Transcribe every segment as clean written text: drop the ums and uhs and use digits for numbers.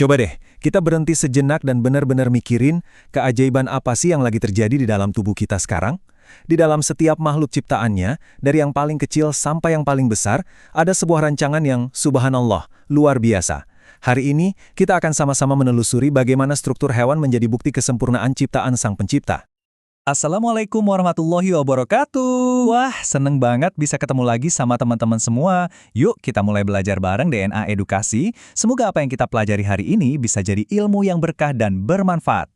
Coba deh, kita berhenti sejenak dan benar-benar mikirin keajaiban apa sih yang lagi terjadi di dalam tubuh kita sekarang? Di dalam setiap makhluk ciptaannya, dari yang paling kecil sampai yang paling besar, ada sebuah rancangan yang subhanallah, luar biasa. Hari ini, kita akan sama-sama menelusuri bagaimana struktur hewan menjadi bukti kesempurnaan ciptaan Sang Pencipta. Assalamualaikum warahmatullahi wabarakatuh. Wah, seneng banget bisa ketemu lagi sama teman-teman semua. Yuk kita mulai belajar bareng DNA Edukasi. Semoga apa yang kita pelajari hari ini bisa jadi ilmu yang berkah dan bermanfaat.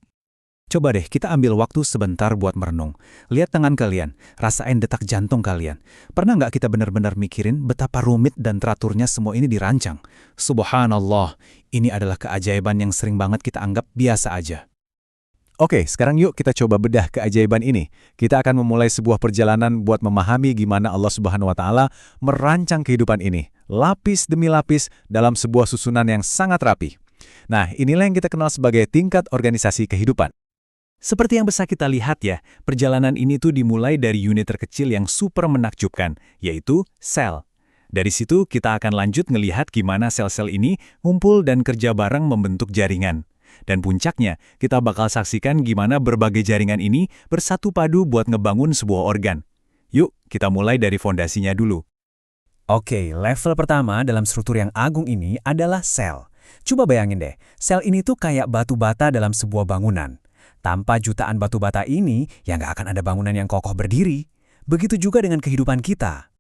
Coba deh kita ambil waktu sebentar buat merenung. Lihat tangan kalian, rasain detak jantung kalian. Pernah nggak kita benar-benar mikirin betapa rumit dan teraturnya semua ini dirancang? Subhanallah, ini adalah keajaiban yang sering banget kita anggap biasa aja. Oke, sekarang yuk kita coba bedah keajaiban ini. Kita akan memulai sebuah perjalanan buat memahami gimana Allah Subhanahu wa Ta'ala merancang kehidupan ini, lapis demi lapis dalam sebuah susunan yang sangat rapi. Nah, inilah yang kita kenal sebagai tingkat organisasi kehidupan. Seperti yang bisa kita lihat ya, perjalanan ini tuh dimulai dari unit terkecil yang super menakjubkan, yaitu sel. Dari situ kita akan lanjut ngelihat gimana sel-sel ini ngumpul dan kerja bareng membentuk jaringan. Dan puncaknya, kita bakal saksikan gimana berbagai jaringan ini bersatu padu buat ngebangun sebuah organ. Yuk, kita mulai dari fondasinya dulu. Oke, level pertama dalam struktur yang agung ini adalah sel. Coba bayangin deh, sel ini tuh kayak batu bata dalam sebuah bangunan. Tanpa jutaan batu bata ini, ya nggak akan ada bangunan yang kokoh berdiri. Begitu juga dengan kehidupan kita.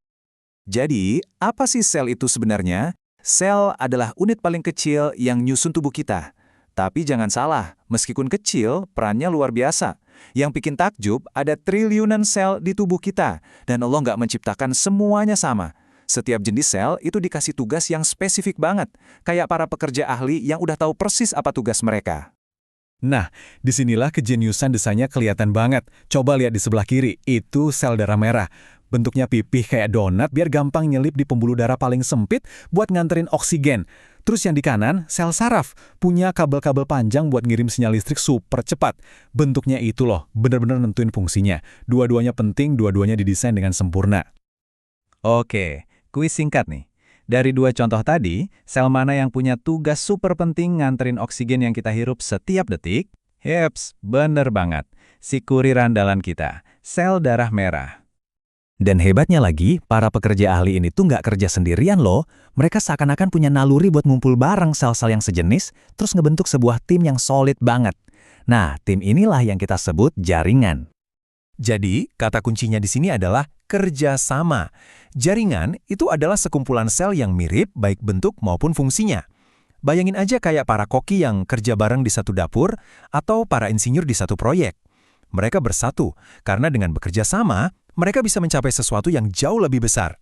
Jadi, apa sih sel itu sebenarnya? Sel adalah unit paling kecil yang nyusun tubuh kita. Tapi jangan salah, meskipun kecil, perannya luar biasa. Yang bikin takjub, ada triliunan sel di tubuh kita. Dan Allah nggak menciptakan semuanya sama. Setiap jenis sel itu dikasih tugas yang spesifik banget. Kayak para pekerja ahli yang udah tahu persis apa tugas mereka. Nah, disinilah kejeniusan desainnya kelihatan banget. Coba lihat di sebelah kiri, itu sel darah merah. Bentuknya pipih kayak donat biar gampang nyelip di pembuluh darah paling sempit buat nganterin oksigen. Terus yang di kanan, sel saraf, punya kabel-kabel panjang buat ngirim sinyal listrik super cepat. Bentuknya itu loh, bener-bener nentuin fungsinya. Dua-duanya penting, dua-duanya didesain dengan sempurna. Oke, kuis singkat nih. Dari dua contoh tadi, sel mana yang punya tugas super penting nganterin oksigen yang kita hirup setiap detik? Heps, bener banget. Si kurir andalan kita, sel darah merah. Dan hebatnya lagi, para pekerja ahli ini tuh nggak kerja sendirian loh. Mereka seakan-akan punya naluri buat ngumpul bareng sel-sel yang sejenis, terus ngebentuk sebuah tim yang solid banget. Nah, tim inilah yang kita sebut jaringan. Jadi, kata kuncinya di sini adalah kerjasama. Jaringan itu adalah sekumpulan sel yang mirip baik bentuk maupun fungsinya. Bayangin aja kayak para koki yang kerja bareng di satu dapur atau para insinyur di satu proyek. Mereka bersatu, karena dengan bekerja sama, mereka bisa mencapai sesuatu yang jauh lebih besar.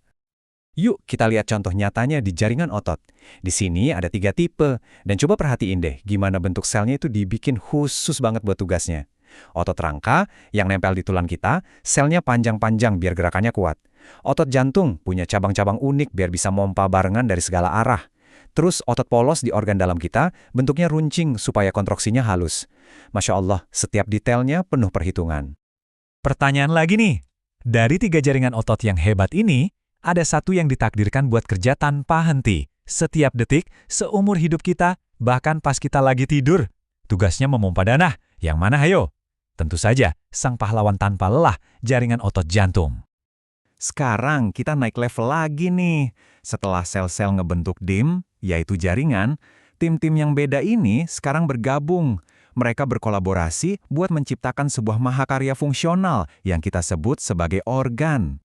Yuk kita lihat contoh nyatanya di jaringan otot. Di sini ada 3 tipe, dan coba perhatiin deh gimana bentuk selnya itu dibikin khusus banget buat tugasnya. Otot rangka yang nempel di tulang kita, selnya panjang-panjang biar gerakannya kuat. Otot jantung punya cabang-cabang unik biar bisa mompa barengan dari segala arah. Terus otot polos di organ dalam kita, bentuknya runcing supaya kontraksinya halus. Masya Allah, setiap detailnya penuh perhitungan. Pertanyaan lagi nih. Dari 3 jaringan otot yang hebat ini, ada satu yang ditakdirkan buat kerja tanpa henti. Setiap detik, seumur hidup kita, bahkan pas kita lagi tidur. Tugasnya memompa darah. Yang mana hayo? Tentu saja, sang pahlawan tanpa lelah, jaringan otot jantung. Sekarang kita naik level lagi nih. Setelah sel-sel ngebentuk DIM, yaitu jaringan, tim-tim yang beda ini sekarang bergabung. Mereka berkolaborasi buat menciptakan sebuah mahakarya fungsional yang kita sebut sebagai organ.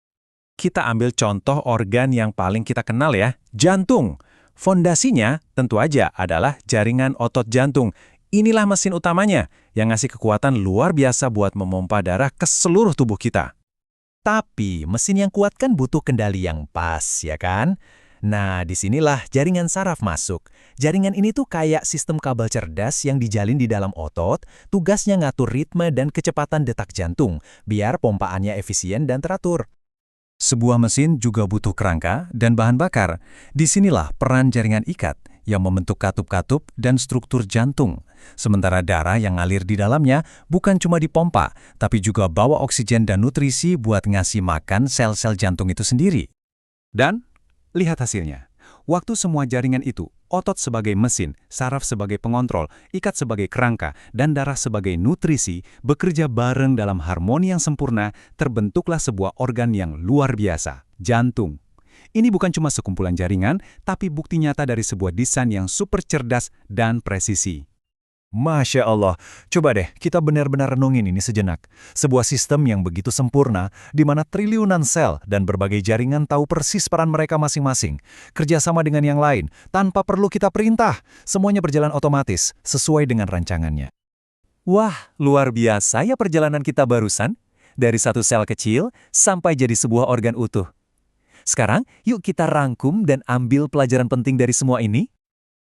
Kita ambil contoh organ yang paling kita kenal ya, jantung. Fondasinya tentu aja adalah jaringan otot jantung. Inilah mesin utamanya yang ngasih kekuatan luar biasa buat memompa darah ke seluruh tubuh kita. Tapi mesin yang kuat kan butuh kendali yang pas, ya kan? Nah, disinilah jaringan saraf masuk. Jaringan ini tuh kayak sistem kabel cerdas yang dijalin di dalam otot, tugasnya ngatur ritme dan kecepatan detak jantung, biar pompaannya efisien dan teratur. Sebuah mesin juga butuh kerangka dan bahan bakar. Disinilah peran jaringan ikat yang membentuk katup-katup dan struktur jantung. Sementara darah yang ngalir di dalamnya bukan cuma dipompa, tapi juga bawa oksigen dan nutrisi buat ngasih makan sel-sel jantung itu sendiri. Dan lihat hasilnya. Waktu semua jaringan itu Otot sebagai mesin, saraf sebagai pengontrol, ikat sebagai kerangka, dan darah sebagai nutrisi bekerja bareng dalam harmoni yang sempurna, terbentuklah sebuah organ yang luar biasa, jantung. Ini bukan cuma sekumpulan jaringan, tapi bukti nyata dari sebuah desain yang super cerdas dan presisi. Masya Allah, coba deh kita benar-benar renungin ini sejenak. Sebuah sistem yang begitu sempurna, di mana triliunan sel dan berbagai jaringan tahu persis peran mereka masing-masing. Kerjasama dengan yang lain, tanpa perlu kita perintah. Semuanya berjalan otomatis, sesuai dengan rancangannya. Wah, luar biasa ya perjalanan kita barusan. Dari satu sel kecil sampai jadi sebuah organ utuh. Sekarang, yuk kita rangkum dan ambil pelajaran penting dari semua ini.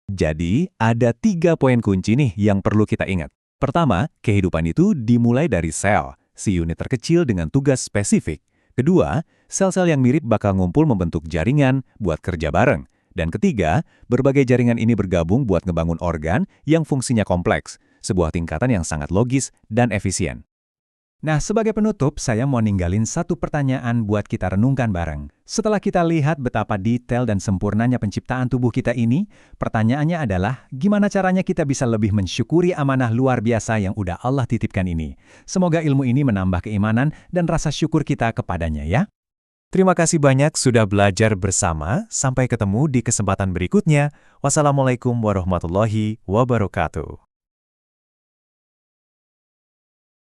Jadi, ada 3 poin kunci nih yang perlu kita ingat. Pertama, kehidupan itu dimulai dari sel, si unit terkecil dengan tugas spesifik. Kedua, sel-sel yang mirip bakal ngumpul membentuk jaringan buat kerja bareng. Dan ketiga, berbagai jaringan ini bergabung buat ngebangun organ yang fungsinya kompleks, sebuah tingkatan yang sangat logis dan efisien. Nah, sebagai penutup, saya mau ninggalin satu pertanyaan buat kita renungkan bareng. Setelah kita lihat betapa detail dan sempurnanya penciptaan tubuh kita ini, pertanyaannya adalah, gimana caranya kita bisa lebih mensyukuri amanah luar biasa yang udah Allah titipkan ini? Semoga ilmu ini menambah keimanan dan rasa syukur kita kepadanya ya. Terima kasih banyak sudah belajar bersama. Sampai ketemu di kesempatan berikutnya. Wassalamualaikum warahmatullahi wabarakatuh.